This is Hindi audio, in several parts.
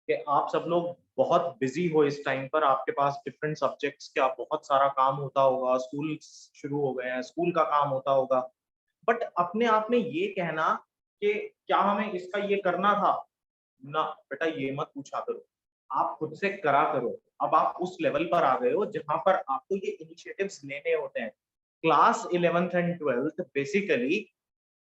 कि आप सब लोग बहुत बिजी हो इस टाइम पर, आपके पास डिफरेंट सब्जेक्ट्स का बहुत सारा काम होता होगा, स्कूल शुरू हो गए हैं, स्कूल का काम होता होगा, बट अपने आप में ये कहना कि क्या हमें इसका ये करना था, ना बेटा ये मत पूछा करो, आप खुद से करा करो। अब आप उस लेवल पर आ गए हो जहां पर आपको ये इनिशिएटिव्स लेने होते हैं। Class 11th and 12th basically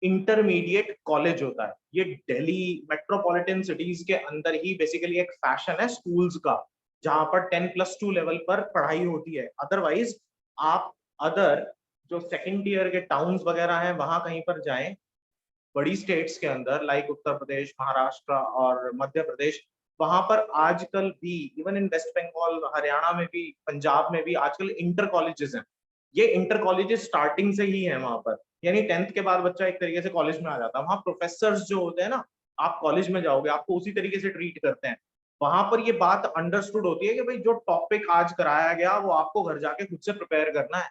intermediate college होता है। ये दिल्ली मेट्रोपॉलिटन सिटीज के अंदर ही बेसिकली एक फैशन है स्कूल्स का, जहां पर 10+2 लेवल पर पढ़ाई होती है। अदरवाइज आप अदर जो सेकंड ईयर के टाउन्स वगैरह हैं वहां कहीं पर जाएं, बड़ी स्टेट्स के अंदर लाइक उत्तर प्रदेश, महाराष्ट्र और मध्य प्रदेश, वहां पर आजकल भी इवन इन वेस्ट बंगाल, हरियाणा में भी, पंजाब में भी आजकल इंटर कॉलेजेस हैं। ये इंटर कॉलेजेस स्टार्टिंग से ही है वहां पर, यानी 10th के बाद बच्चा एक तरीके से कॉलेज में आ जाता है। वहां प्रोफेसर्स जो होते हैं ना, आप कॉलेज में जाओगे आपको उसी तरीके से ट्रीट करते हैं। वहां पर ये बात अंडरस्टूड होती है कि भाई जो टॉपिक आज कराया गया वो आपको घर जाके खुद से प्रिपेयर करना है।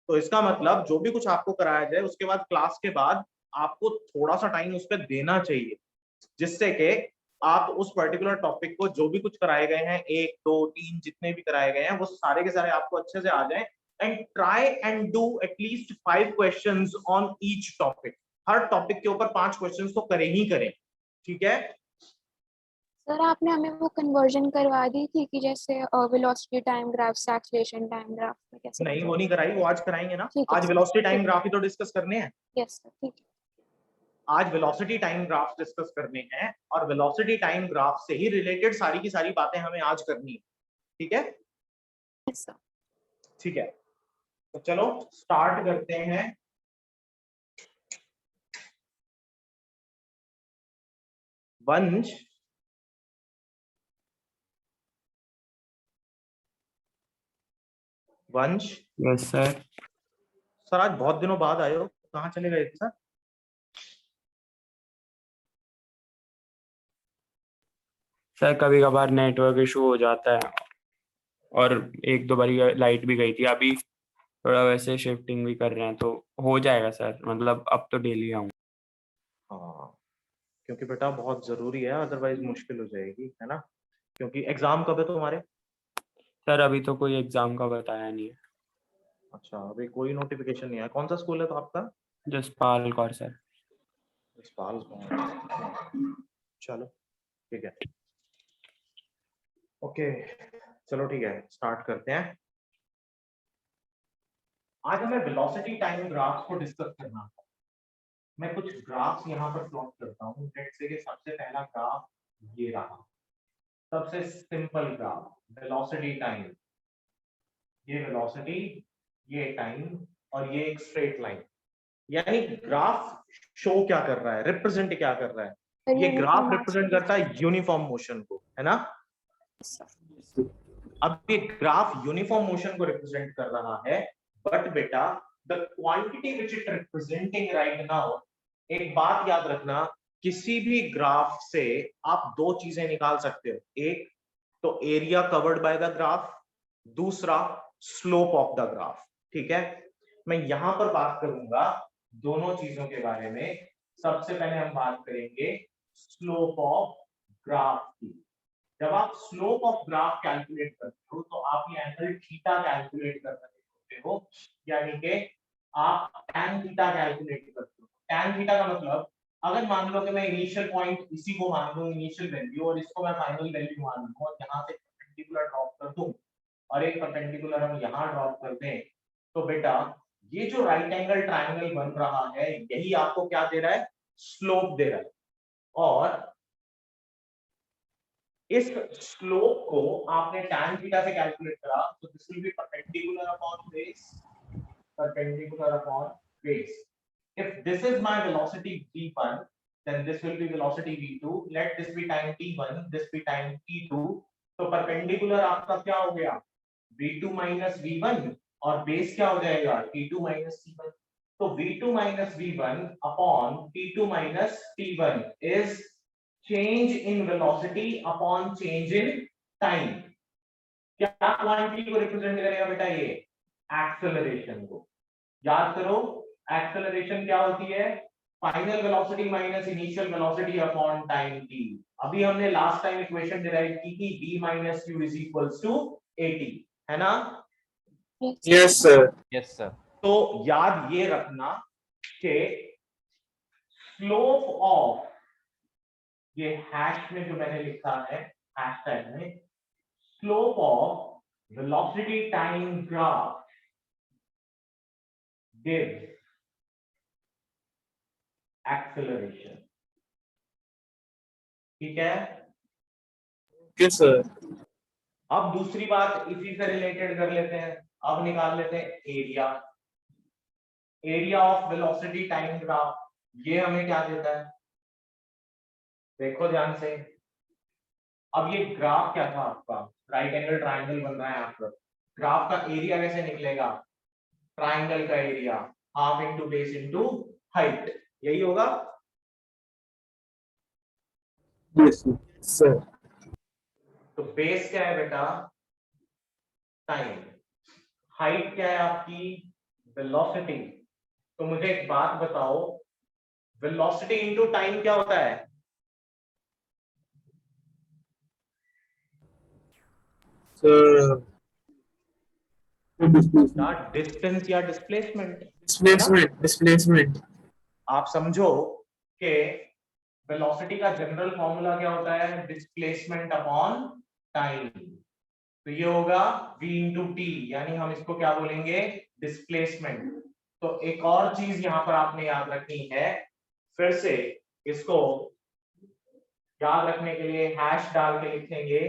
तो इसका मतलब जो भी कुछ आपको कराया जाए उसके बाद क्लास के बाद आपको थोड़ा सा टाइम उस पर देना चाहिए, जिससे कि आप उस पर्टिकुलर टॉपिक को जो भी कुछ कराए गए हैं, एक दो तीन जितने भी कराए गए हैं, वो सारे के सारे आपको अच्छे से आ जाए। And try and do at least 5 questions on each topic. Her topic के ऊपर 5 क्वेश्चंस तो करें ही करें, ठीक है। सर आपने हमें वो कन्वर्जन करवा दी थी कि जैसे वेलोसिटी टाइम ग्राफ से एक्सीलरेशन टाइम ग्राफ में कैसे नहीं वो convert- नहीं कराई, वो आज कराएंगे ना। ठीक है आज सर, वेलोसिटी टाइम ग्राफ ही तो डिस्कस करने हैं। यस सर, ठीक है। आज वेलोसिटी टाइम ग्राफ डिस्कस करने हैं, और वेलोसिटी टाइम ग्राफ से ही रिलेटेड सारी की सारी बातें हमें आज करनी है, ठीक है। Yes sir. ठीक है, तो चलो स्टार्ट करते हैं। वंश, वंश यस सर। सर आज बहुत दिनों बाद आए हो, कहाँ चले गए थे सर? सर कभी कभार नेटवर्क इशू हो जाता है, और एक दो बारी लाइट भी गई थी। अभी थोड़ा वैसे शिफ्टिंग भी कर रहे हैं तो हो जाएगा सर, मतलब अब तो डेली आऊँ। हाँ, क्योंकि बेटा बहुत जरूरी है, अदरवाइज मुश्किल हो जाएगी, है ना। क्योंकि एग्जाम कब है तुम्हारे? सर अभी तो कोई एग्जाम का बताया नहीं है। अच्छा, अभी कोई नोटिफिकेशन नहीं आया। कौन सा स्कूल है तो आपका? जसपाल कौर सर। जसपाल कौर। चलो ठीक है, ओके, चलो ठीक है, स्टार्ट करते हैं। आज हमें वेलोसिटी टाइम ग्राफ्स को डिस्कस करना है। मैं कुछ ग्राफ्स यहाँ पर प्लॉट करता हूँ। लेट्स से कि सबसे पहला ग्राफ ये रहा, सबसे सिंपल ग्राफ, वेलोसिटी टाइम। ये वेलोसिटी, ये टाइम, और ये एक स्ट्रेट लाइन। यानी ग्राफ शो क्या कर रहा है, रिप्रेजेंट क्या कर रहा है? सर ये यूनिफॉर्म ग्राफ मास रिप्रेजेंट करता है यूनिफॉर्म मोशन को, है ना। सर। अब ये ग्राफ यूनिफॉर्म मोशन को रिप्रेजेंट कर रहा है, बट बेटा the quantity which it representing right now, एक बात याद रखना, किसी भी ग्राफ से आप दो चीजें निकाल सकते हो। एक तो area covered by the graph, दूसरा स्लोप ऑफ द ग्राफ, ठीक है। मैं यहां पर बात करूंगा दोनों चीजों के बारे में। सबसे पहले हम बात करेंगे स्लोप ऑफ ग्राफ की। जब आप स्लोप ऑफ ग्राफ कैलकुलेट करते हो तो आप ये एंगल थीटा कैलकुलेट कर रहे होते हो, यानी कि आप tan थीटा कैलकुलेट करते हो। tan थीटा का मतलब, अगर मान लो कि मैं इनिशियल पॉइंट इसी को मान लूं इनिशियल वैल्यू, और इसको मैं फाइनल वैल्यू मान लूं, और यहां से परपेंडिकुलर ड्रॉप कर दूं, और एक परपेंडिकुलर हम यहां ड्रॉप कर दें, तो बेटा ये जो राइट एंगल ट्रायंगल बन रहा है यही आपको क्या दे रहा है, स्लोप दे रहा है। और इस स्लोप को आपने tan थीटा से कैलकुलेट करा, तो this will B perpendicular upon base, perpendicular upon base. If this is my velocity v1, then this will be velocity v2. Let this be time t1, this be time t2. तो perpendicular आपका क्या हो गया, v2 minus v1, और base क्या हो जाएगा, t2 minus t1. तो v2 minus v1 upon t2 minus t1 is change in velocity upon change in time. क्या क्वांटिटी को रिप्रेजेंट करेगा बेटा, ये एक्सेलरेशन को। याद करो, एक्सेलरेशन क्या होती है, final velocity minus initial velocity upon time t। अभी हमने लास्ट टाइम इक्वेशन डिराइव की थी b minus q is equals to at, है ना? Yes sir. Yes sir. तो याद ये रखना कि स्लोप ऑफ, ये हैश में जो मैंने लिखा है हैशटैग में, slope of velocity time graph gives acceleration। ठीक है? Okay sir. अब दूसरी बात इसी से रिलेटेड कर लेते हैं। अब निकाल लेते हैं area, area of velocity time graph. ये हमें क्या देता है, देखो ध्यान से। अब ये ग्राफ क्या था आपका, राइट एंगल ट्रायंगल बन रहा है यहाँ पर। ग्राफ का एरिया कैसे निकलेगा, ट्रायंगल का area half into base into height, यही होगा। Yes sir. तो बेस क्या है बेटा, टाइम। हाइट क्या है आपकी, वेलोसिटी। तो मुझे एक बात बताओ, वेलोसिटी इंटू टाइम क्या होता है? सर या डिस्टेंस या डिस्प्लेसमेंट। Displacement, displacement. आप समझो कि वेलोसिटी का जनरल फॉर्मूला क्या होता है, डिस्प्लेसमेंट अपॉन टाइम। तो ये होगा v इंटू टी, यानी हम इसको क्या बोलेंगे, डिस्प्लेसमेंट। तो एक और चीज यहां पर आपने याद रखनी है, फिर से इसको याद रखने के लिए हैश डाल के लिखेंगे,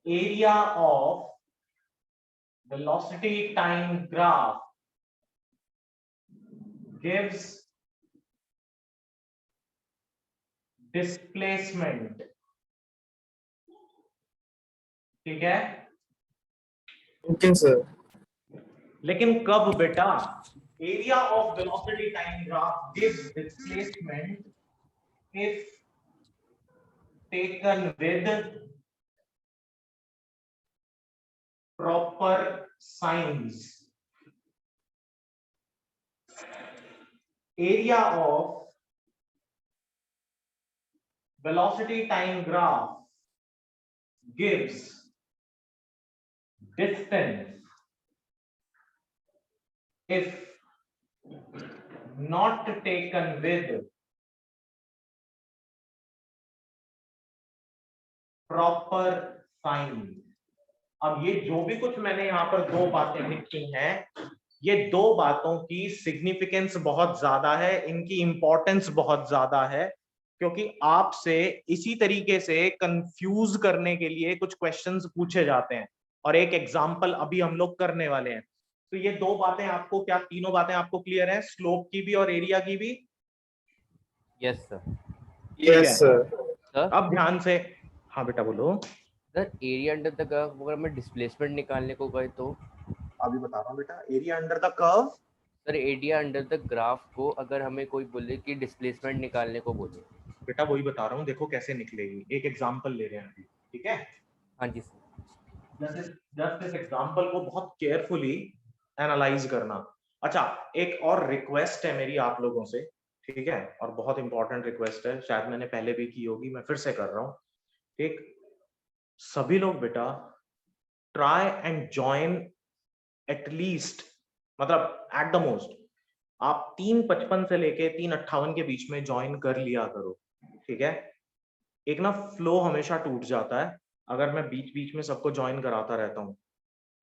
area of velocity time graph gives displacement. ठीक है? Okay sir. लेकिन कब बेटा, area of velocity time graph gives displacement if taken with proper signs। area of velocity time graph gives distance if not taken with proper signs। अब ये जो भी कुछ मैंने यहाँ पर दो बातें लिखी हैं, ये दो बातों की सिग्निफिकेंस बहुत ज्यादा है, इनकी इंपॉर्टेंस बहुत ज्यादा है, क्योंकि आपसे इसी तरीके से कंफ्यूज करने के लिए कुछ क्वेश्चंस पूछे जाते हैं, और एक एग्जांपल अभी हम लोग करने वाले हैं। तो ये दो बातें आपको, क्या तीनों बातें आपको क्लियर है, स्लोप की भी और एरिया की भी? Yes sir. Yes sir. Sir अब ध्यान से, हाँ बेटा बोलो। Sir area under the curve, अगर हमें डिस्प्लेसमेंट निकालने को कहे तो? अभी बता रहा हूँ बेटा, area under the curve. Sir area under the graph को अगर हमें कोई बोले कि डिस्प्लेसमेंट निकालने को बोले? बेटा वही बता रहा हूँ, देखो कैसे निकलेगी, एक एग्जांपल ले रहे हैं अभी, ठीक है? हाँ जी सर। जस्ट इस एग्जांपल को बहुत केयरफुली एनालाइज करना। अच्छा, एक और रिक्वेस्ट है मेरी आप लोगों से, ठीक है? और बहुत इंपॉर्टेंट रिक्वेस्ट है, शायद मैंने पहले भी की होगी, मैं फिर से कर रहा हूँ। ठीक, सभी लोग बेटा ट्राई एंड ज्वाइन एटलीस्ट, मतलब एट द मोस्ट आप 3:55 से लेके 3:58 के बीच में ज्वाइन कर लिया करो, ठीक है? एक ना फ्लो हमेशा टूट जाता है अगर मैं बीच बीच में सबको ज्वाइन कराता रहता हूँ,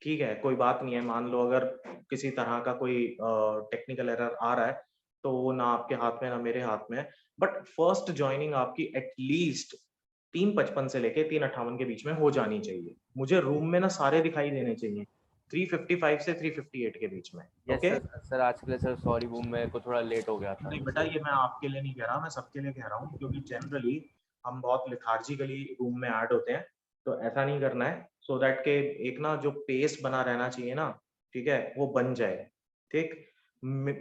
ठीक है? कोई बात नहीं है, मान लो अगर किसी तरह का कोई टेक्निकल एरर आ रहा है तो वो ना आपके हाथ में ना मेरे हाथ में है, बट फर्स्ट ज्वाइनिंग आपकी एटलीस्ट 3:55 से लेके 3:58 के बीच में हो जानी चाहिए। मुझे रूम में ना सारे दिखाई देने चाहिए 3:55 से 3:58 के बीच में। Yes okay? सर। सर आज के लिए सर सॉरी, वो मेरे को थोड़ा लेट हो गया था। नहीं बेटा, ये मैं आपके लिए नहीं कह रहा, मैं सबके लिए कह रहा हूँ, क्योंकि जनरली हम बहुत लिथार्जिकली रूम में ऐड होते हैं, तो ऐसा नहीं करना है, सो दैट के एक ना जो पेस बना रहना चाहिए ना, ठीक है, वो बन जाए। ठीक,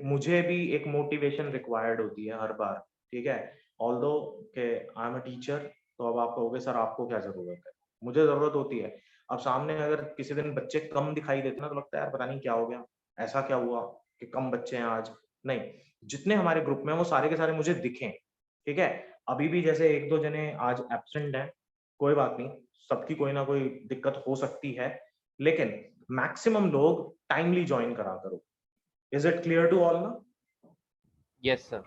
मुझे भी एक मोटिवेशन रिक्वायर्ड होती है हर बार, ठीक है? ऑल्दो के आई एम अ टीचर, तो अब आप कहोगे सर आपको क्या जरूरत है, मुझे जरूरत होती है। अब सामने अगर किसी दिन बच्चे कम दिखाई देते ना, तो लगता है यार पता नहीं क्या हो गया, ऐसा क्या हुआ कि कम बच्चे हैं आज, नहीं, जितने हमारे ग्रुप में वो सारे के सारे मुझे दिखें, ठीक है। अभी भी जैसे एक दो जने आज एब्सेंट हैं, कोई बात नहीं, सबकी कोई ना कोई दिक्कत हो सकती है, लेकिन मैक्सिमम लोग टाइमली ज्वाइन करा करो। Is it clear to all ना? Yes sir.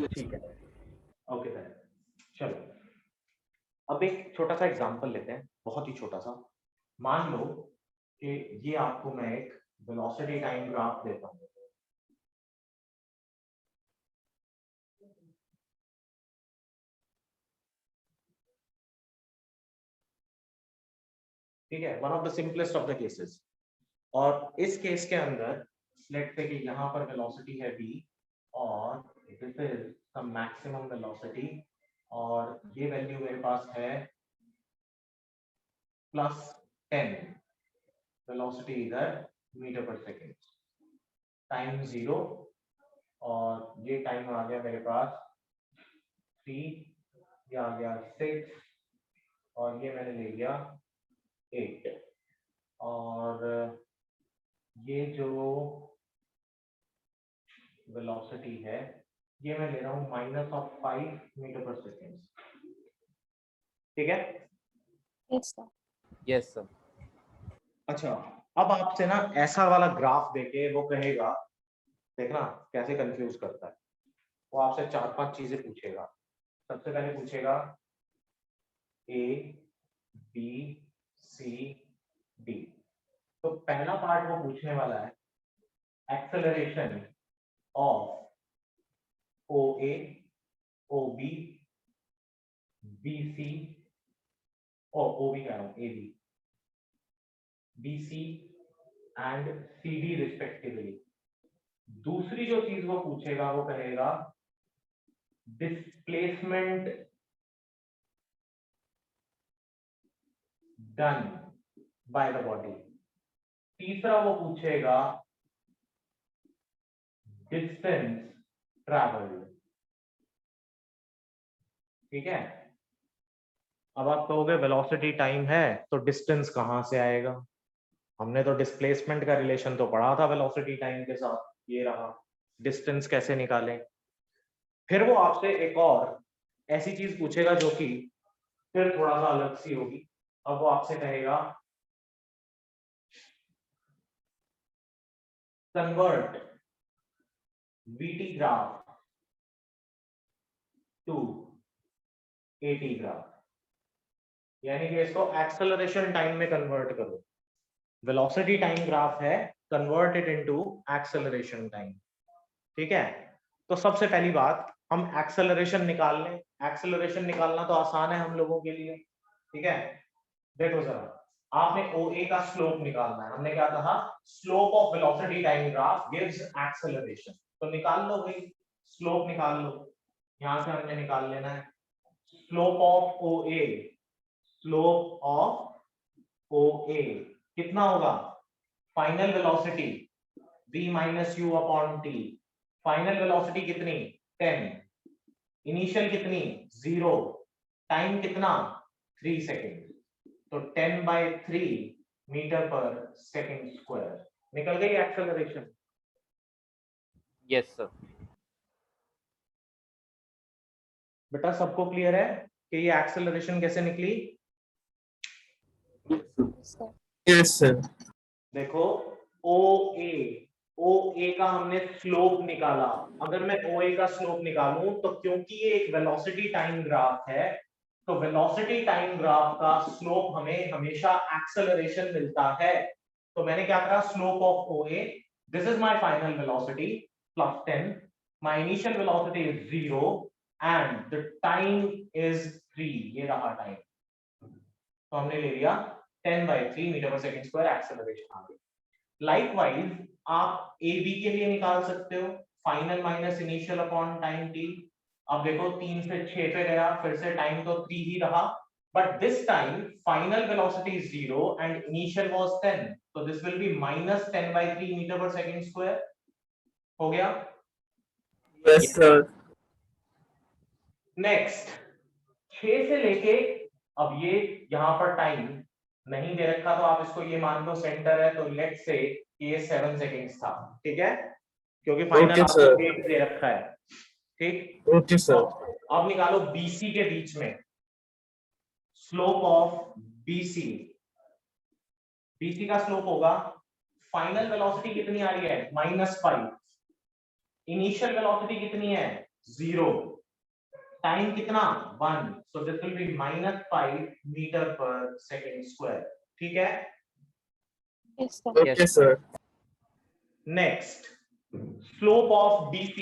ठीक है, ओके सर। चलो अब एक छोटा सा एग्जांपल लेते हैं, बहुत ही छोटा सा। मान लो कि ये आपको मैं एक वेलोसिटी टाइम ग्राफ देता हूँ। ठीक है, one of the simplest of the cases. और इस केस के अंदर लेट्स से कि यहाँ पर वेलोसिटी है v और this is the maximum velocity, और ये वैल्यू मेरे पास है +10 वेलोसिटी इधर मीटर पर सेकेंड, टाइम 0, और ये टाइम आ गया मेरे पास 3, ये आ गया 6, और ये मैंने ले लिया 8, और ये जो वेलोसिटी है ये मैं ले रहा हूँ -5 मीटर पर सेकेंड। ठीक है? Yes sir. Yes sir. अच्छा, अब आपसे ना ऐसा वाला ग्राफ देके वो कहेगा, देखना कैसे कंफ्यूज करता है। वो आपसे 4-5 चीजें पूछेगा। सबसे पहले पूछेगा A, B, C, D। तो पहला पार्ट वो पूछने वाला है acceleration of OA, OB, BC, और OB कह रहा हूँ AB, BC and CD respectively. दूसरी जो चीज वो पूछेगा वो कहेगा displacement done by the body. तीसरा वो पूछेगा डिस्टेंस ट्रैवल्ड। ठीक है, अब आप कहोगे वेलोसिटी टाइम है तो डिस्टेंस कहां से आएगा? हमने तो डिस्प्लेसमेंट का रिलेशन तो पढ़ा था वेलोसिटी टाइम के साथ, ये रहा। डिस्टेंस कैसे निकालें? फिर वो आपसे एक और ऐसी चीज पूछेगा जो कि फिर थोड़ा सा अलग सी होगी। अब वो आपसे कहेगा convert VT graph to AT graph, यानी कि इसको एक्सेलरेशन टाइम में कन्वर्ट करो। वेलोसिटी टाइम ग्राफ है, convert it into acceleration time. ठीक है, तो सबसे पहली बात हम एक्सेलरेशन निकाल लें। एक्सेलरेशन निकालना तो आसान है हम लोगों के लिए। ठीक है, देखो जरा, आपने OA का स्लोप निकालना है। हमने क्या कहा? Slope of velocity time graph gives acceleration. तो निकाल लो भाई, स्लोप निकाल लो। यहां से हमने निकाल लेना है slope of OA। Slope of OA कितना होगा? Final velocity v minus u upon t। Final velocity कितनी? 10। इनिशियल कितनी? 0। टाइम कितना? 3 सेकेंड। तो 10/3 मीटर पर सेकेंड स्क्वायर। निकल गई एक्सेलरेशन? Yes sir. बेटा सबको क्लियर है कि ये एक्सेलरेशन कैसे निकली? Sir Yes, sir. देखो OA का हमने स्लोप निकाला। अगर मैं OA का स्लोप निकालूं तो क्योंकि ये एक वेलोसिटी टाइम ग्राफ है, तो वेलोसिटी टाइम ग्राफ का स्लोप हमें हमेशा एक्सेलरेशन मिलता है। तो मैंने क्या करा? Slope of OA, this is my final velocity +10, my initial velocity is 0 and the time is 3। ये रहा टाइम, तो हमने ले लिया 10/3 metre per second square acceleration आ गई। लाइकवाइज आप AB के लिए निकाल सकते हो, final minus initial upon time t। अब देखो 3 से 6 पे गया, फिर से टाइम तो 3 ही रहा, but this time final velocity is 0 and initial was 10, तो this will B -10/3 metre per second square. हो गया? Yes, sir. नेक्स्ट 6 से लेके, अब ये यहाँ पर टाइम नहीं दे रखा तो आप इसको ये मान लो सेंटर है, तो लेट्स से ये 7 सेकेंड्स था। ठीक है, क्योंकि फाइनल Okay, आपको sir. 8 दे रखा है, ठीक। Okay, sir. अब निकालो BC के बीच में स्लोप ऑफ BC। BC का स्लोप होगा, फाइनल वेलोसिटी कितनी आ रही है -5, इनिशियल वेलोसिटी कितनी है 0, टाइम कितना 1, so this will be -5 metre per second square, ठीक है। Yes, sir. Okay, Yes, sir. Next slope of BC,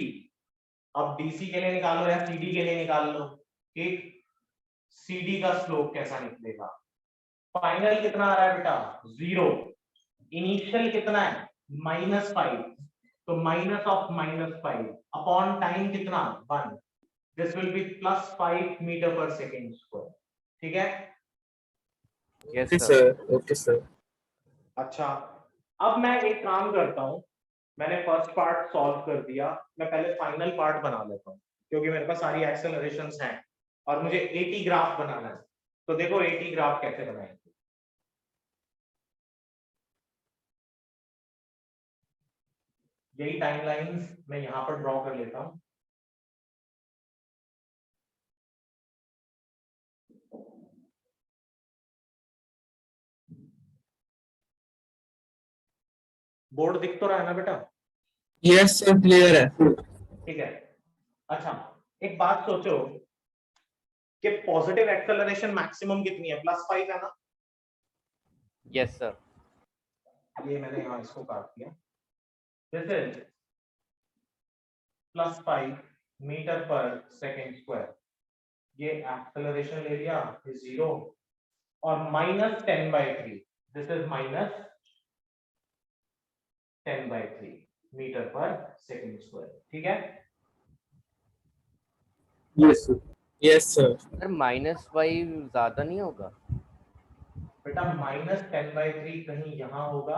अब BC के लिए निकालो या CD के लिए निकाल लो, ठीक। CD का स्लोप कैसा निकलेगा, फाइनल कितना आ रहा है बेटा 0, इनिशियल कितना है -5, तो माइनस ऑफ -5 अपॉन टाइम कितना 1, this will be +5 metre per second square, ठीक है। yes, Okay, sir. sir. Okay, sir. अच्छा, अब मैं एक काम करता हूं, मैंने फर्स्ट पार्ट सॉल्व कर दिया, मैं पहले फाइनल पार्ट बना लेता हूं क्योंकि मेरे पास सारी एक्सेलरेशंस हैं और मुझे AT ग्राफ बनाना है। तो देखो AT ग्राफ कैसे बनाएंगे, यही टाइमलाइंस मैं यहां पर ड्रॉ कर लेता हूं। बोर्ड दिख तो रहा है ना बेटा, Yes, sir. Clear है. ठीक है। अच्छा, एक बात सोचो कि पॉजिटिव एक्सेलरेशन मैक्सिमम कितनी है, +5 है ना। Yes, sir. ये मैंने यहाँ इसको काट दिया, this is +5 metre per second square, ये एक्सेलरेशन ले लिया 0 और -10/3, this is -10/3 metre per second square, ठीक है। Yes, sir. Yes, sir. Sir -5 ज्यादा नहीं होगा? बेटा -10/3 कहीं यहाँ होगा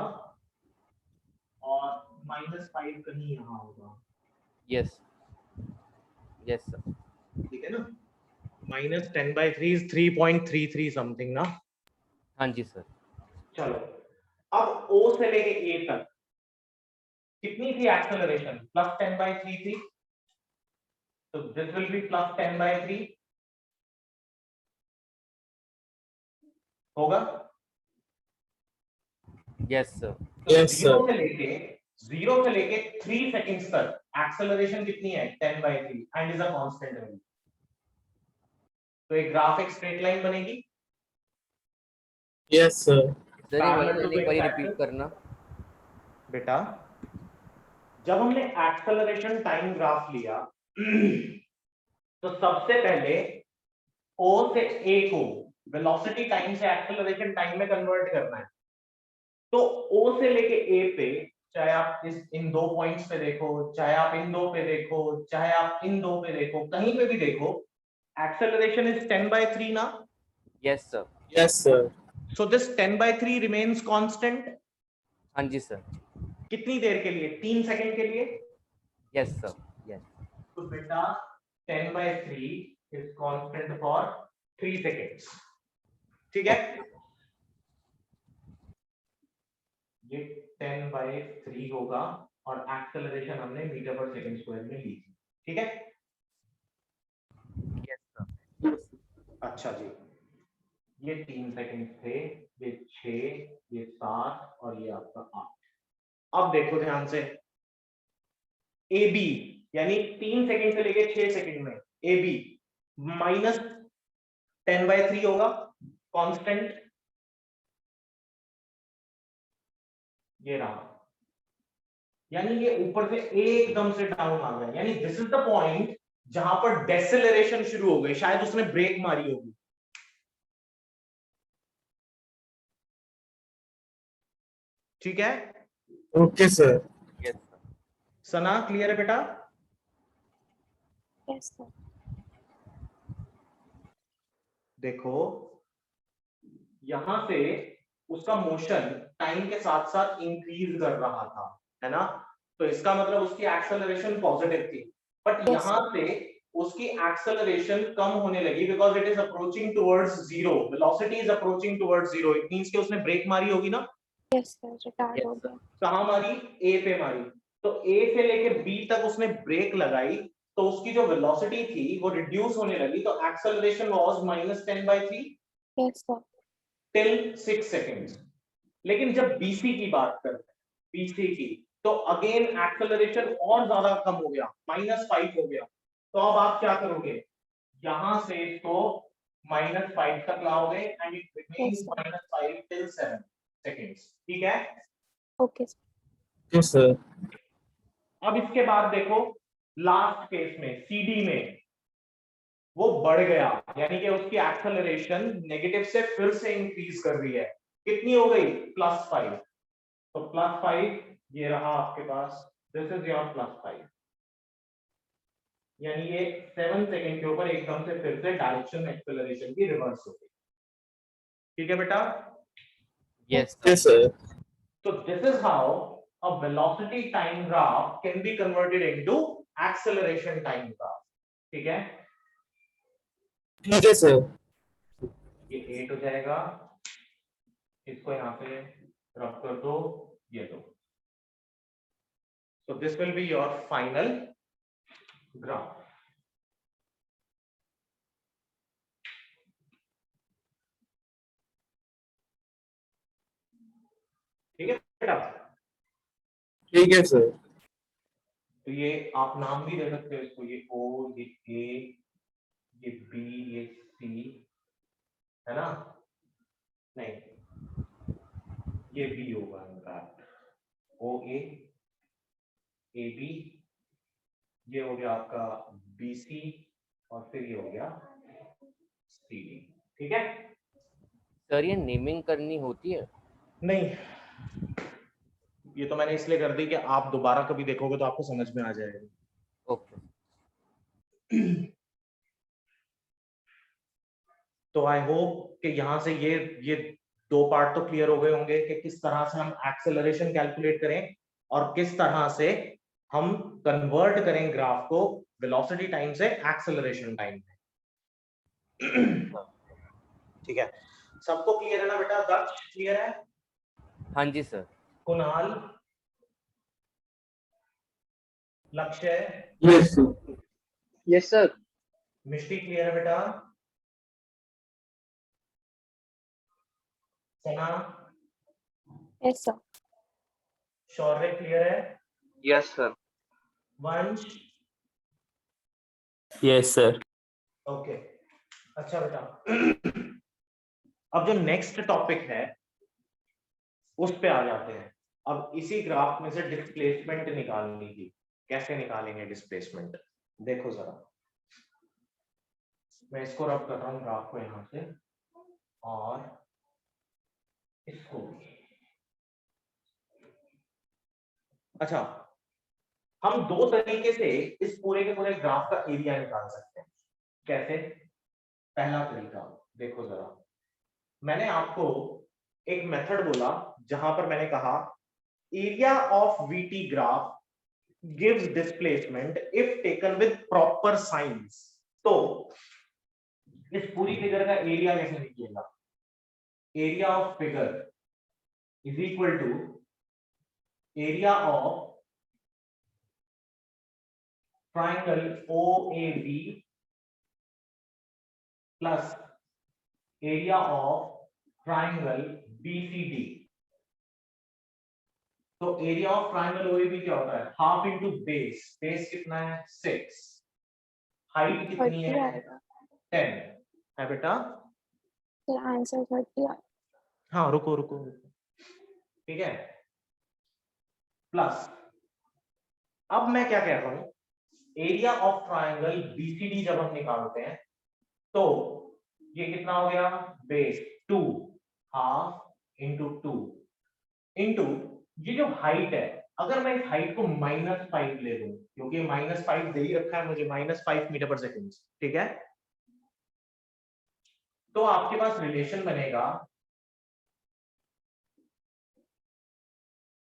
और -5 कहीं यहाँ होगा, Yes. Yes, sir. ठीक है ना। -10/3 इज 3.33 समथिंग ना। हाँ जी सर। चलो, अब O से लेके A तक कितनी थी एक्सेलरेशन, +10/3 थी, तो दिस विल बी +10/3 होगा। Yes, sir. तो Yes, sir. 0 से लेके 3 सेकंड्स तक एक्सेलरेशन कितनी है 10/3 and is a constant value. तो एक ग्राफ एक स्ट्रेट लाइन बनेगी। Yes, sir. सर ये Parallel वाला to एक बार x रिपीट axis। करना। बेटा जब हमने एक्सेलरेशन टाइम ग्राफ लिया तो सबसे पहले O से A को वेलोसिटी टाइम से एक्सेलरेशन टाइम में कन्वर्ट करना है। तो O से लेके A पे, चाहे आप इन 2 पॉइंट्स पे देखो, चाहे आप इन 2 पे देखो, चाहे आप इन 2 पे देखो, कहीं पे भी देखो, एक्सेलरेशन इज 10/3 ना। Yes, sir. Yes, sir. So this 10/3 remains constant. हाँ जी सर। कितनी देर के लिए, 3 सेकंड के लिए। Yes, sir. Yes. तो बेटा 10/3 इज कांस्टेंट फॉर 3 सेकंड्स, ठीक है। ये 10/3 होगा और एक्सेलरेशन हमने मीटर पर सेकंड स्क्वायर में ली थी, ठीक है। Yes, sir. अच्छा जी, ये 3 सेकंड थे, ये 6, ये 7 और ये आपका 8। अब देखो ध्यान से, ए बी यानी 3 सेकंड से लेके 6 सेकंड में ए बी -10/3 होगा कांस्टेंट, ये रहा, यानी ये ऊपर से एकदम से डाउन आ गया, यानी दिस इज द पॉइंट जहां पर डेसेलरेशन शुरू हो गई, शायद उसने ब्रेक मारी होगी, ठीक है। Okay, sir. Yes, sir. सना क्लियर है बेटा। Yes, sir. देखो यहां से उसका मोशन टाइम के साथ साथ इंक्रीज कर रहा था, है ना, तो इसका मतलब उसकी एक्सेलरेशन पॉजिटिव थी, बट Yes, यहां से उसकी एक्सेलरेशन कम होने लगी because it is approaching towards zero, velocity is approaching towards zero, it means कि उसने ब्रेक मारी होगी ना। Yes, sir. Retard Yes, हो sir. गया। कहां मारी, ए पे मारी, तो A से लेके B तक उसने ब्रेक लगाई, तो उसकी जो वेलोसिटी थी वो रिड्यूस होने लगी, तो acceleration was -10/3 Yes, sir. Till 6 seconds. लेकिन जब BC की बात करते हैं, BC की, तो अगेन एक्सेलरेशन और ज्यादा कम हो गया, -5 हो गया। तो अब आप क्या करोगे, यहां से इसको -5 तक लाओगे and it remains Yes, sir. -5 till 7 seconds. ठीक है। Okay, sir. Yes, sir. अब इसके बाद देखो लास्ट केस में CD में वो बढ़ गया, यानी कि उसकी एक्सेलरेशन नेगेटिव से फिर से इंक्रीज कर रही है। कितनी हो गई, +5। तो +5 ये रहा आपके पास, दिस इज योर +5, यानी ये 7 सेकंड के ऊपर एकदम से फिर से डायरेक्शन एक्सेलरेशन की रिवर्स हो गई। ठीक है बेटा। Yes, sir. Yes, sir. So this is how a velocity time graph can be converted into acceleration time graph. ठीक है, ठीक है सर। ये 8 हो जाएगा, इसको यहाँ पे रब कर दो, ये दो। So this will be your final graph. ठीक है बेटा। ठीक है सर। तो ये आप नाम भी दे सकते हो इसको, ये O, ये A, ये B, ये C, है ना? नहीं, ये B होगा इनका, OA, AB, ये हो गया आपका BC, और फिर ये हो गया CD। ठीक है। सर ये नेमिंग करनी होती है? नहीं, ये तो मैंने इसलिए कर दी कि आप दोबारा कभी देखोगे तो आपको समझ में आ जाएगा। ओके। तो आई होप कि यहाँ से ये 2 पार्ट तो क्लियर हो गए होंगे कि किस तरह से हम एक्सेलरेशन कैलकुलेट करें और किस तरह से हम कन्वर्ट करें ग्राफ को वेलोसिटी टाइम से एक्सेलरेशन टाइम में। ठीक है, सबको क्लियर है ना बेटा? दक्ष क्लियर है? हाँ जी sir. Kunal, Lakshya, yes sir. Yes sir. Mishti clear है बेटा? Sana, Yes, sir. Shaurya clear है? Yes sir. Vansh, yes sir. Okay. अच्छा बेटा, अब जो नेक्स्ट टॉपिक है उस पे आ जाते हैं। अब इसी ग्राफ में से डिस्प्लेसमेंट निकालनी थी, कैसे निकालेंगे डिस्प्लेसमेंट? देखो जरा, मैं इसको रब कर रहा हूँ ग्राफ को यहां से, और इसको भी। अच्छा, हम 2 तरीके से इस पूरे के पूरे ग्राफ का एरिया निकाल सकते हैं। कैसे? पहला तरीका देखो जरा, मैंने आपको एक मेथड बोला जहां पर मैंने कहा area of VT graph gives displacement if taken with proper signs। तो इस पूरी फिगर का एरिया कैसे निकलेगा? Area of figure is equal to area of triangle OAB plus area of triangle BCD। तो एरिया ऑफ ट्राइंगल OAB क्या होता है? Half into base. बेस कितना है? 6। हाइट कितनी 30 है? आएगा 10 है बेटा। सर, आंसर 30 आएगा। हाँ रुको रुको रुको, ठीक है, प्लस अब मैं क्या कह रहा हूं, एरिया ऑफ ट्राइंगल BCD जब हम निकालते हैं तो ये कितना हो गया? बेस 2, हाफ इंटू 2 इंटू ये जो हाइट है, अगर मैं इस हाइट को -5 ले लूं, क्योंकि -5 दे ही रखा है मुझे, -5 मीटर पर सेकंड, ठीक है, तो आपके पास रिलेशन बनेगा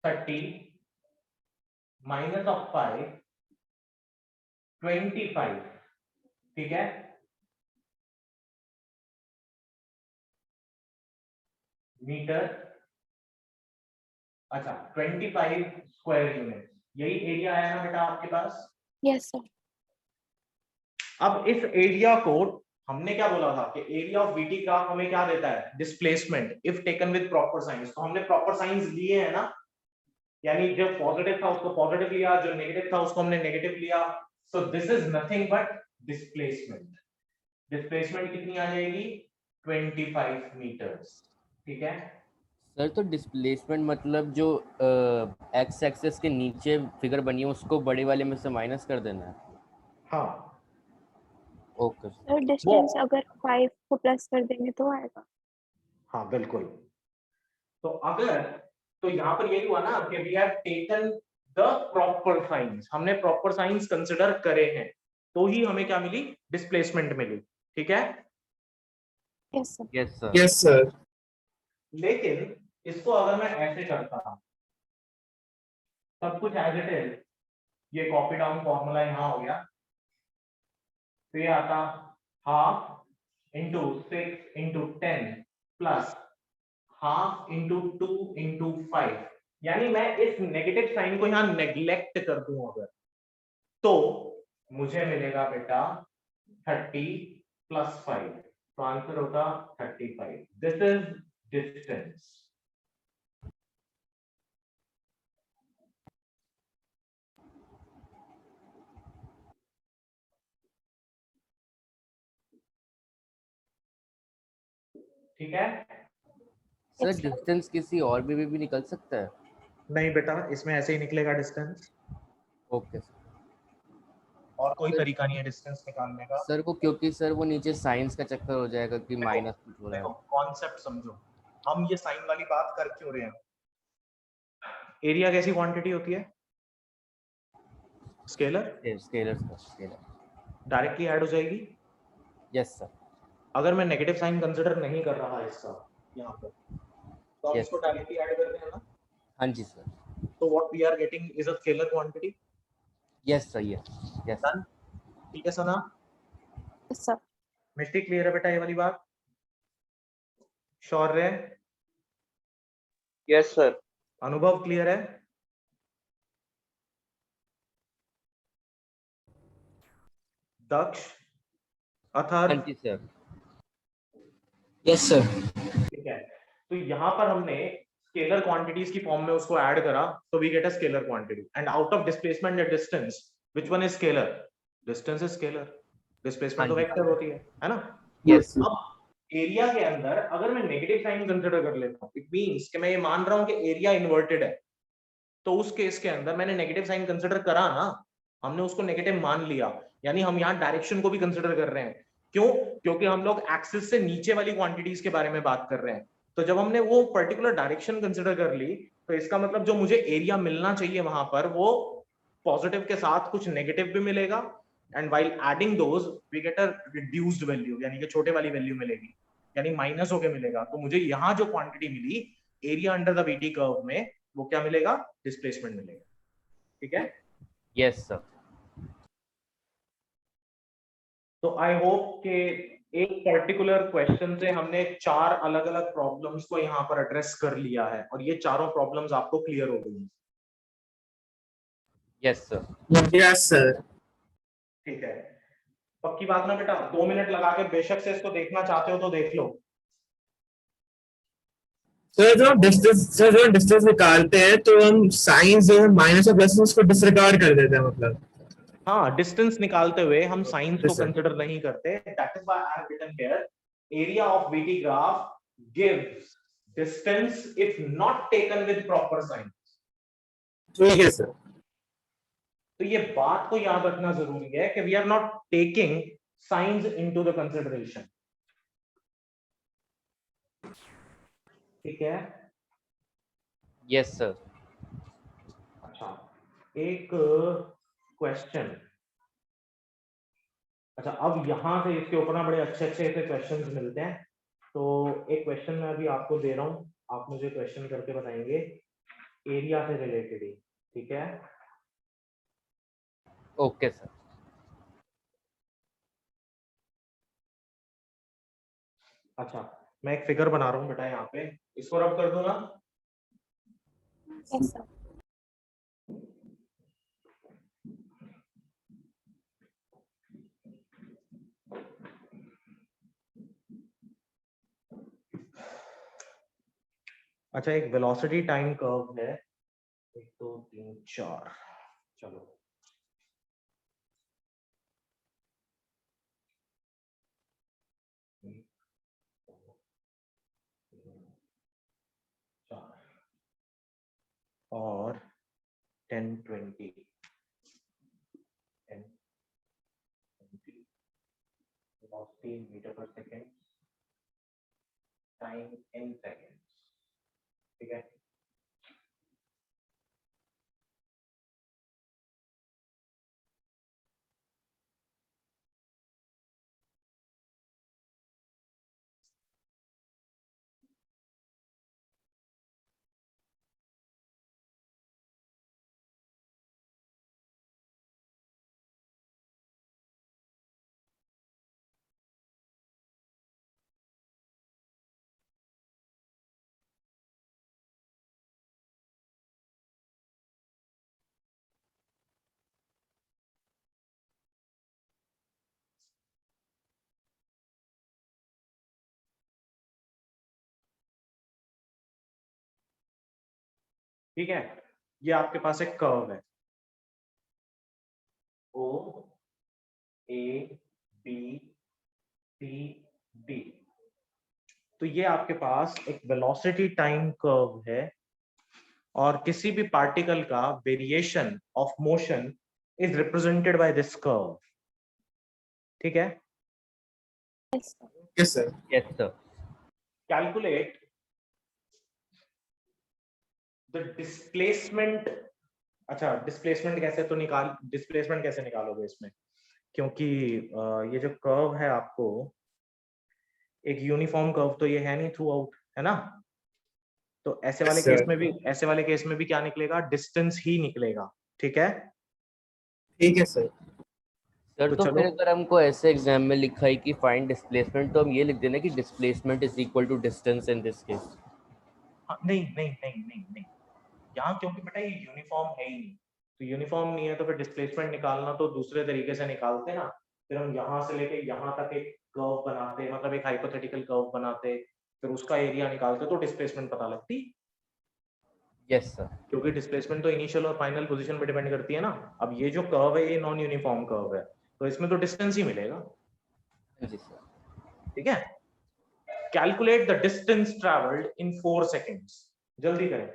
30 -5 25, ठीक है, मीटर। अच्छा, 25 स्क्वायर यूनिट, यही एरिया आया ना बेटा आपके पास। Yes sir. अब इस एरिया को हमने क्या बोला था कि एरिया ऑफ वीटी ग्राफ हमें क्या देता है, displacement if taken with proper science. तो हमने प्रॉपर साइंस लिए है ना, यानी जो पॉजिटिव था उसको पॉजिटिव लिया, जो नेगेटिव था उसको हमने नेगेटिव लिया। So this is nothing but displacement. Displacement कितनी आ जाएगी, 25 मीटर्स। ठीक है सर तो डिस्प्लेसमेंट मतलब जो एक्स एक्सेस के नीचे फिगर बनी है उसको बड़े वाले में से माइनस कर देना है। हाँ ओके सर डिस्टेंस अगर 5 को प्लस कर देंगे तो आएगा। हाँ बिल्कुल। तो अगर, तो यहाँ पर यही हुआ ना कि we have taken the proper signs, हमने प्रॉपर साइंस कंसिडर करे हैं, तो ही हमें क्या मिली, डिस्प्लेसमेंट मिली। ठीक है yes sir. Yes sir. Yes sir. लेकिन इसको अगर मैं ऐसे करता, सब कुछ एज इट इज, ये कॉपी डाउन फॉर्मूला यहाँ हो गया, तो ये आता half into 6 into 10 plus half into 2 into 5, यानी मैं इस नेगेटिव साइन को यहाँ नेग्लेक्ट कर दूं अगर, तो मुझे मिलेगा बेटा 30 प्लस 5, तो आंसर होगा 35। This is distance. ठीक है सर Yes, sir. डिस्टेंस किसी और भी निकल सकता है। नहीं बेटा, इसमें ऐसे ही निकलेगा डिस्टेंस, ओके सर। और कोई सर- तरीका नहीं है डिस्टेंस निकालने का। सर वो क्योंकि सर वो नीचे साइंस का चक्कर हो जाएगा कि देखो, माइनस कुछ हो रहा देखो है। कॉन्सेप्ट समझो, हम ये साइन वाली बात कर क्यों रहे हैं। एरिया कैसी क्वांटिटी होती है, स्केलर, स्केलर। डायरेक्टली ऐड हो जाएगी। Yes sir. अगर मैं नेगेटिव साइन कंसिडर नहीं कर रहा इसका यहाँ पर, तो हम Yes. इसको डायरेक्टली ऐड करते हैं ना, हाँ जी सर। तो what we are getting is a scalar quantity. Yes sir. Yes. Done. ठीक है Sana, Yes, sir. Misti clear है बेटा ये वाली बात, Shaurya, yes sir. Anubhav clear है, दक्ष, अथर्व। हाँ जी सर। Yes sir. ठीक है, तो यहाँ पर हमने स्केलर क्वांटिटीज की फॉर्म में उसको ऐड करा, तो we get a scalar quantity. And out of displacement and distance which one is scalar, distance is scalar, displacement तो हाँ जी। वेक्टर होती है ना। यस। अब एरिया के अंदर अगर मैं नेगेटिव साइन कंसीडर कर लेता हूँ, इट मींस कि मैं ये मान रहा हूँ कि एरिया इन्वर्टेड है, तो उस केस के अंदर मैंने नेगेटिव साइन कंसीडर करा ना, हमने उसको नेगेटिव मान लिया, यानी हम यहाँ डायरेक्शन को भी कंसीडर कर रहे हैं। क्यों, क्योंकि हम लोग एक्सिस से नीचे वाली क्वांटिटीज के बारे में बात कर रहे हैं। तो जब हमने वो पर्टिकुलर डायरेक्शन कंसीडर कर ली, तो इसका मतलब जो मुझे एरिया मिलना चाहिए वहां पर, वो पॉजिटिव के साथ कुछ नेगेटिव भी मिलेगा, and while adding those we get a reduced value, यानी कि छोटे वाली वैल्यू मिलेगी, यानी माइनस होके मिलेगा। तो मुझे यहाँ जो क्वांटिटी मिली area under the VT curve में, वो क्या मिलेगा, डिस्प्लेसमेंट मिलेगा। ठीक है, यस सर। तो आई होप कि एक पर्टिकुलर क्वेश्चन से हमने 4 अलग अलग प्रॉब्लम्स को यहाँ पर एड्रेस कर लिया है, और ये चारों प्रॉब्लम्स आपको क्लियर हो गई। Yes sir. Yes sir. ठीक है, पक्की बात ना बेटा, 2 मिनट लगा के बेशक से इसको देखना चाहते हो तो देख लो। सर जो डिस्टेंस निकालते हैं तो हम साइंस जो है माइनस और प्लस उसको डिसरिगार्ड कर देते हैं मतलब। हाँ, डिस्टेंस निकालते हुए हम साइंस को Yes, sir. कंसिडर नहीं करते। That is why I have written here area of VT graph gives distance if not taken with proper sign. ठीक है सर। तो ये बात को याद रखना जरूरी है कि we are not taking signs into the consideration. ठीक है, यस सर। अच्छा एक क्वेश्चन, अच्छा अब यहां से इसके ऊपर ना बड़े अच्छे अच्छे ऐसे क्वेश्चंस मिलते हैं, तो एक क्वेश्चन मैं अभी आपको दे रहा हूं, आप मुझे क्वेश्चन करके बताएंगे एरिया से रिलेटेड ही। ठीक है, ओके सर। अच्छा मैं एक फिगर बना रहा हूँ बेटा, यहाँ पे इसको रब कर दो ना। Yes, sir. अच्छा, एक वेलोसिटी टाइम कर्व है, 1 2 3 4, चलो और 10 20 10 20 velocity in meter per second, time in seconds, ठीक है। ठीक है, ये आपके पास एक कर्व है, O A B C D। तो ये आपके पास एक वेलोसिटी टाइम कर्व है, और किसी भी पार्टिकल का variation of motion is represented by this curve, ठीक है। Yes, sir. Yes, sir. Yes sir. Calculate the displacement. अच्छा, डिस्प्लेसमेंट कैसे निकालोगे इसमें, क्योंकि ये जो कर्व है आपको एक यूनिफॉर्म कर्व तो ये है नहीं थ्रू आउट, है ना। तो ऐसे वाले Yes, sir. केस में भी क्या निकलेगा, डिस्टेंस ही निकलेगा, ठीक है। ठीक है सर। सर तो तो चलो। फिर अगर हमको ऐसे एग्जाम में लिखा है कि फाइंड डिस्प्लेसमेंट, तो हम ये लिख देना कि displacement is equal to distance in this case. नहीं नहीं नहीं नहीं नहीं, यहाँ क्योंकि बेटा ये यूनिफॉर्म है ही नहीं, तो यूनिफॉर्म नहीं है तो फिर डिस्प्लेसमेंट निकालना तो दूसरे तरीके से निकालते ना। फिर हम यहाँ से लेके यहाँ तक एक कर्व बनाते, मतलब एक हाइपोथेटिकल कर्व बनाते, फिर उसका एरिया निकालते तो डिस्प्लेसमेंट पता लगती। Yes sir. क्योंकि डिस्प्लेसमेंट तो इनिशियल और फाइनल पोजीशन पे डिपेंड करती है ना। अब ये जो कर्व है ये नॉन यूनिफॉर्म कर्व है, तो इसमें तो डिस्टेंस ही मिलेगा, जी सर। ठीक है। Calculate the distance travelled in 4 seconds, जल्दी करें।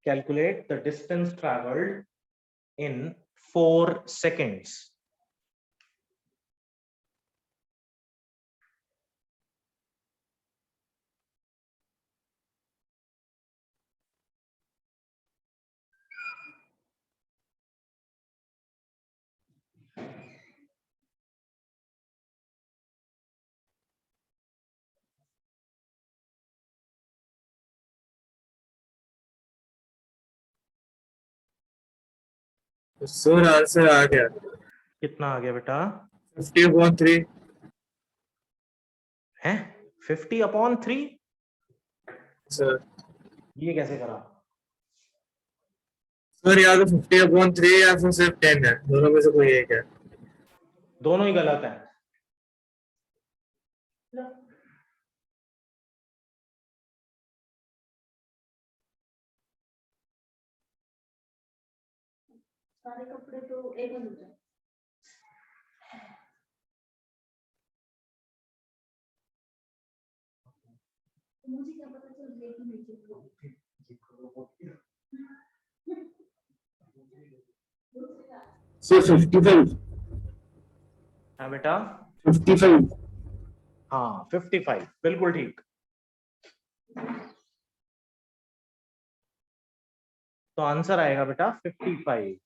Calculate the distance traveled in 4 seconds. Sir answer आ गया। कितना आ गया बेटा? 50/3 है 50/3? सर। ये कैसे करा? सर या तो 50/3 या फिर सिर्फ 10 है, दोनों में से कोई एक है। दोनों ही गलत है। सारे कपड़े तो एक ही होते हैं। मुझे क्या पता चल रहा है कि नीचे सर 55। हाँ बेटा 55। हाँ 55 बिल्कुल ठीक। तो आंसर आएगा बेटा 55।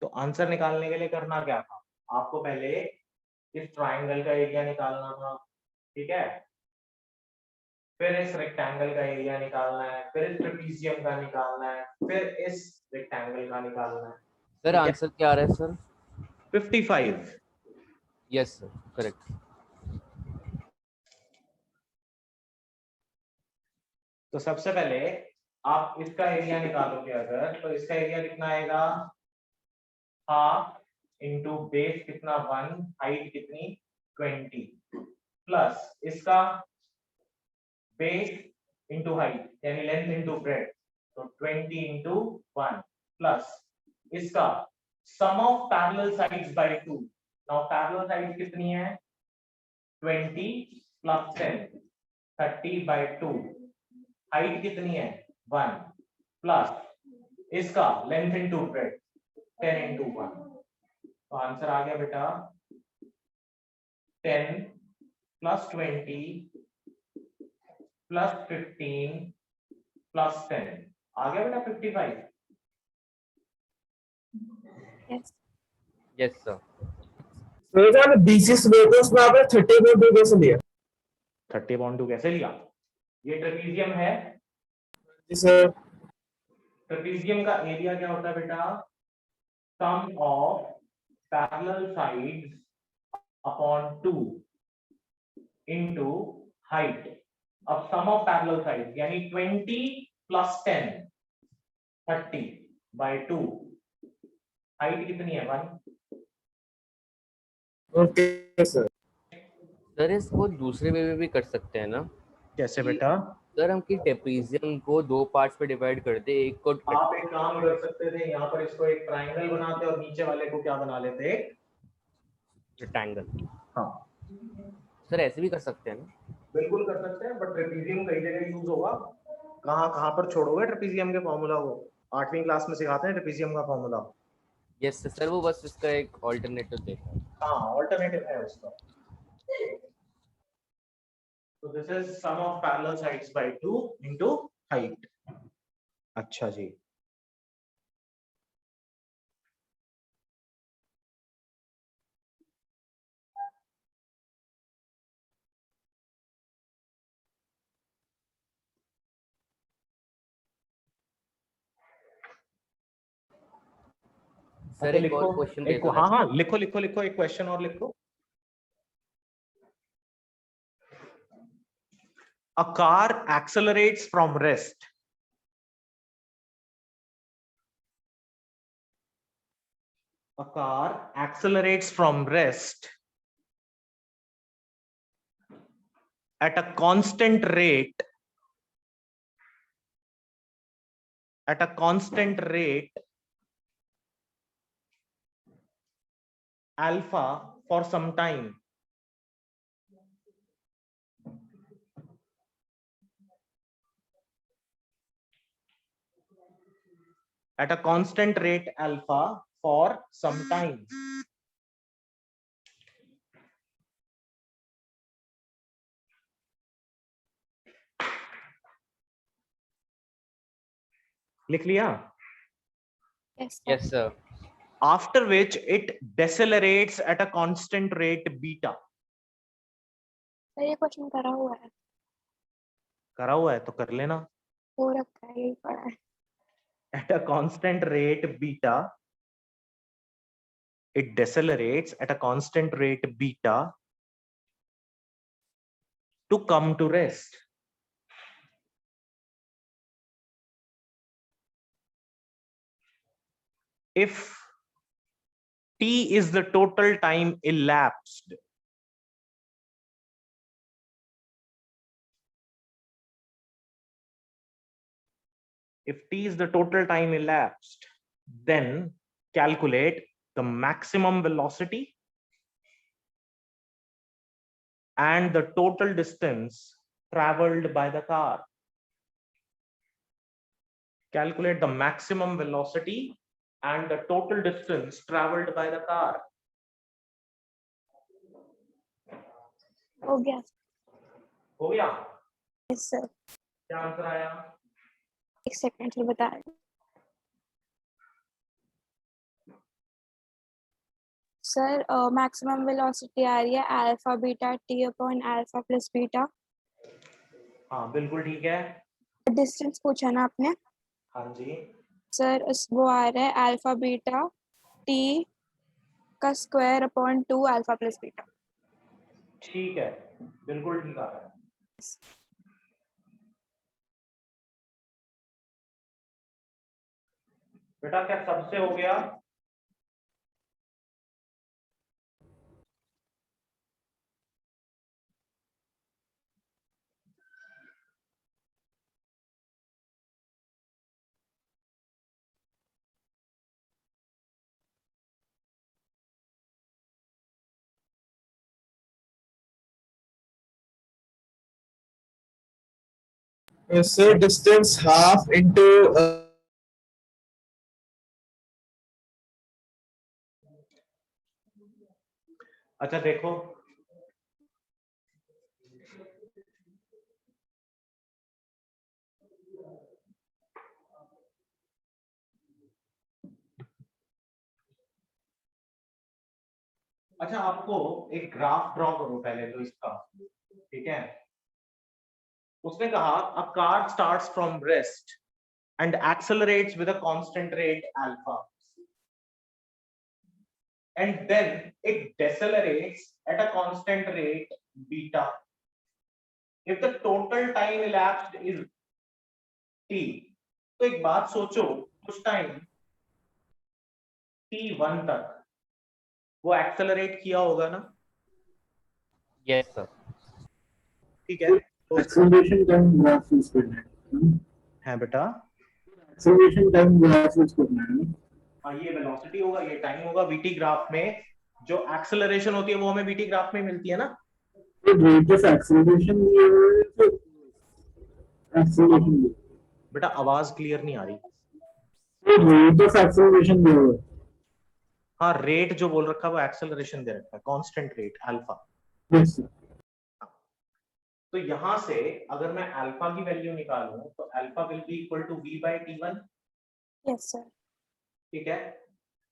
तो आंसर निकालने के लिए करना क्या था, आपको पहले इस ट्राइंगल का एरिया निकालना था, ठीक है। फिर इस रेक्टेंगल का एरिया निकालना है, फिर इस ट्रेपीजियम का निकालना है, फिर इस रेक्टेंगल का निकालना है। सर आंसर क्या आ रहा है सर? 55। Yes sir, correct. तो सबसे पहले आप इसका एरिया निकालोगे अगर, तो इसका एरिया कितना आएगा, हाफ इंटू बेस कितना 1, हाइट कितनी 20, प्लस इसका बेस इंटू हाइट यानी लेंथ इंटू ब्रेड्थ, तो 20 इंटू 1, प्लस इसका sum of parallel sides by 2। Now parallel sides कितनी है, 20 प्लस 10, 30 बाय 2, हाइट कितनी है 1, प्लस इसका लेंथ इंटू ब्रेड्थ 10 इंटू 1। तो आंसर आ गया बेटा 10 प्लस 20 प्लस 15 प्लस 10, आ गया बेटा 55। Yes. Yes sir. तो ये आपने BC स्लोकस में आपने 30.2 कैसे लिया? 30.2 कैसे लिया, ये ट्रेपीजियम है, जी सर। ट्रेपीजियम का एरिया क्या होता है बेटा, sum of parallel sides upon 2 into height. अब सम ऑफ पैरेलल साइड्स यानी 20 प्लस 10 30 बाय 2, हाइट कितनी है 1। Okay sir. सर इसको दूसरे वे में भी कर सकते हैं ना? कैसे बेटा, सर हम कि ट्रेपीजियम को 2 पार्ट्स में डिवाइड कर दे, एक को आप एक काम कर सकते थे, यहाँ पर इसको एक ट्राइंगल बनाते और नीचे वाले को क्या बना लेते, रेक्टेंगल। हाँ सर ऐसे भी कर सकते हैं ना? बिल्कुल कर सकते हैं, बट ट्रेपीजियम कई जगह यूज होगा, कहाँ कहाँ पर छोड़ोगे ट्रेपीजियम के फॉर्मूला को, 8वीं क्लास में सिखाते हैं ट्रेपीजियम का फॉर्मूला। यस सर, वो बस इसका एक ऑल्टरनेटिव देखा है। हाँ ऑल्टरनेटिव है उसका। तो this is sum of parallel sides by 2 into height. अच्छा जी, सर अच्छा एक और लिखो, क्वेश्चन दे एक दो। हाँ हाँ लिखो लिखो लिखो, एक क्वेश्चन और लिखो। A car accelerates from rest. A car accelerates from rest at a constant rate, alpha for some time. At a constant rate alpha for some time. लिख लिया? Yes, sir. Yes sir. After which it decelerates at a constant rate beta. Sir ये क्वेश्चन करा हुआ है, करा हुआ है तो कर लेना। हो रखा है, यही पढ़ा है। At a constant rate beta, it decelerates at a constant rate beta to come to rest. If t is the total time elapsed, then calculate the maximum velocity and the total distance traveled by the car. Calculate the maximum velocity and the total distance traveled by the car. हो गया। हो गया? Yes, sir. क्या आंसर आया? एक सेकंड से बता रही हूँ। सर मैक्सिमम वेलोसिटी आ रही है alpha beta T upon alpha plus beta. हाँ बिल्कुल ठीक है। डिस्टेंस पूछा ना आपने? हाँ जी। सर वो आ रहा है अल्फा बीटा टी का square upon 2 alpha plus beta. ठीक है, बिल्कुल ठीक आ रहा है। बेटा क्या सबसे हो गया? So distance half into अच्छा देखो, अच्छा आपको एक ग्राफ ड्रॉ करो पहले तो इसका, ठीक है? उसने कहा a car starts from rest and accelerates with a constant rate alpha and then it decelerates at a constant rate beta. If the total time elapsed is t, तो एक बात सोचो, उस टाइम t1 तक वो एक्सेलरेट किया होगा ना? Yes sir. ठीक है, तो acceleration time graph use करना है। है बेटा, acceleration time graph use करना है। हाँ ये वेलोसिटी होगा, ये टाइम होगा। वीटी ग्राफ में जो एक्सेलरेशन होती है वो हमें वीटी ग्राफ में मिलती है ना? तो rate of acceleration दिया हुआ है तो acceleration दिया। बेटा आवाज क्लियर नहीं आ रही। तो rate of acceleration दिया हुआ है। हाँ रेट जो बोल रखा है वो एक्सेलरेशन दे रखा है, constant rate alpha. Yes sir. तो यहां से अगर मैं अल्फा की वैल्यू निकालूं तो alpha will be equal to v by t1, yes sir. ठीक है?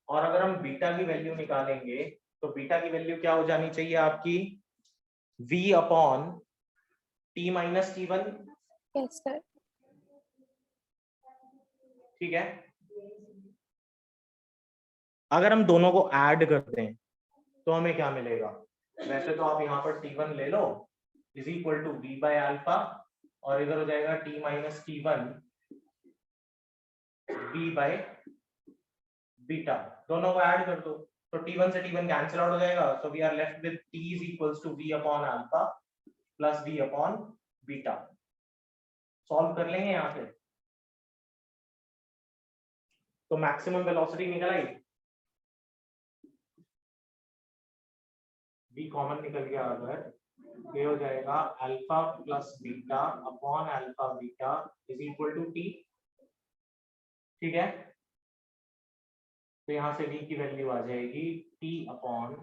और अगर हम बीटा की वैल्यू निकालेंगे तो बीटा की वैल्यू क्या हो जानी चाहिए आपकी? v upon t minus t1, yes sir. ठीक है? अगर हम दोनों को ऐड कर दें तो हमें क्या मिलेगा? वैसे तो आप यहाँ पर t1 ले लो is equal to v by alpha, और इधर हो जाएगा t minus t1 v by beta, दोनों को ऐड कर दो तो t1 से t1 कैंसिल आउट हो जाएगा, so we are left with t is equals to v upon alpha plus v upon beta. Solve कर लेंगे यहाँ पे, तो मैक्सिमम वेलोसिटी निकल आई, v कॉमन निकल गया, अगर ये हो जाएगा alpha plus beta upon alpha beta is equal to t, ठीक है? तो यहाँ से v की वैल्यू आ जाएगी t upon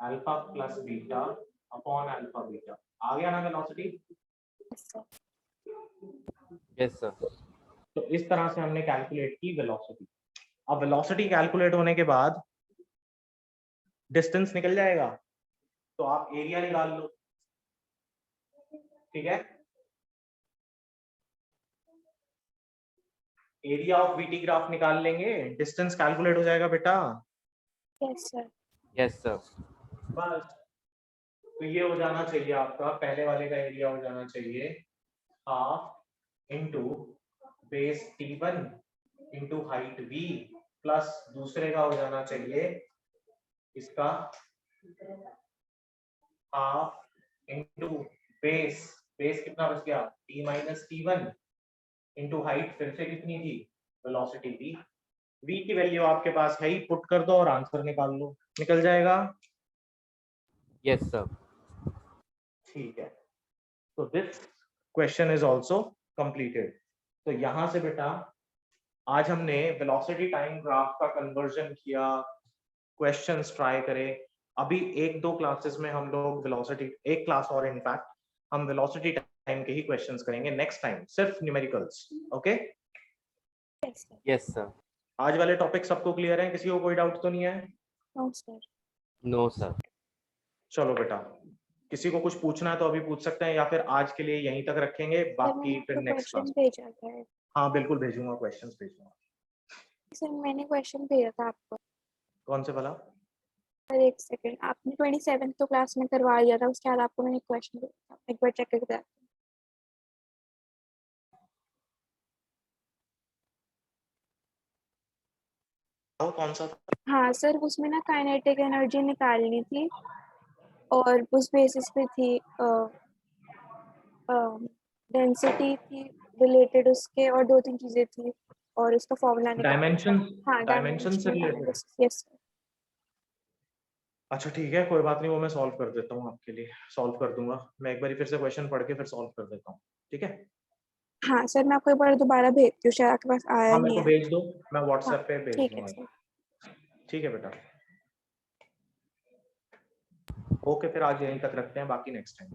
alpha plus beta upon alpha beta. आ गया ना velocity? Yes sir. Yes sir. तो इस तरह से हमने कैलकुलेट की वेलोसिटी। अब वेलोसिटी कैलकुलेट होने के बाद डिस्टेंस निकल जाएगा, तो आप एरिया निकाल लो, ठीक है? एरिया ऑफ वीटी ग्राफ निकाल लेंगे, डिस्टेंस कैलकुलेट हो जाएगा बेटा। Yes sir. Yes sir. बस, तो ये हो जाना चाहिए आपका, पहले वाले का एरिया हो जाना चाहिए half into base t1 into height v plus दूसरे का हो जाना चाहिए इसका हाफ इंटू बेस, बेस कितना बच गया t minus t1 into height फिर से कितनी थी वेलोसिटी v, v की वैल्यू आपके पास है ही, पुट कर दो और आंसर निकाल लो, निकल जाएगा। Yes sir. ठीक है, तो this question is also completed. तो यहां से बेटा आज हमने वेलोसिटी टाइम ग्राफ का कन्वर्जन किया, क्वेश्चंस ट्राई करे। अभी एक दो क्लासेस में हम लोग वेलोसिटी, एक क्लास और इनफैक्ट हम वेलोसिटी टाइम के ही क्वेश्चंस करेंगे नेक्स्ट टाइम, सिर्फ numericals. Okay yes sir. Yes sir. आज वाले टॉपिक सबको क्लियर है? किसी को कोई डाउट तो नहीं है? No sir. No sir. चलो बेटा, किसी को कुछ पूछना है तो अभी पूछ सकते हैं, या फिर आज के लिए यहीं तक रखेंगे, सर बाकी मैंने फिर आपको नेक्स्ट क्वेश्चन क्लास। भेजा था। हाँ बिल्कुल भेजूंगा, क्वेश्चंस भेजूंगा। सर मैंने क्वेश्चन भेजा था आपको। कौन से वाला? सर एक सेकंड, आपने 27 तो क्लास में करवा दिया था, उसके बाद आपको मैंने क्वेश्चन भेजा था, एक बार चेक कर दें। बताओ कौन सा था? हाँ सर, उसमें ना काइनेटिक एनर्जी निकालनी थी और उस बेसिस पे थी डेंसिटी थी रिलेटेड उसके, और 2-3 चीजें थी और उसका फॉर्मूला निकालना था। डायमेंशन हाँ, डायमेंशन से dimensional related? Analysis, yes sir. अच्छा ठीक है, कोई बात नहीं, वो मैं सॉल्व कर देता हूँ आपके लिए, सॉल्व कर दूंगा मैं, एक बार फिर से क्वेश्चन पढ़ के फिर सॉल्व कर देता हूँ, ठीक है? हाँ सर, मैं आपको एक बार दोबारा भेजती हूँ, शायद आपके पास आया हाँ मेरे नहीं को है। भेज दो, मैं हाँ, व्हाट्सएप पे भेज ठीक है दूंगा। सर। ठीक है बेटा, ओके, फिर आज यहीं तक रखते हैं, बाकी next time.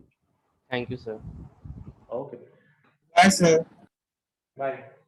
Thank you sir. Okay, bye sir. Bye.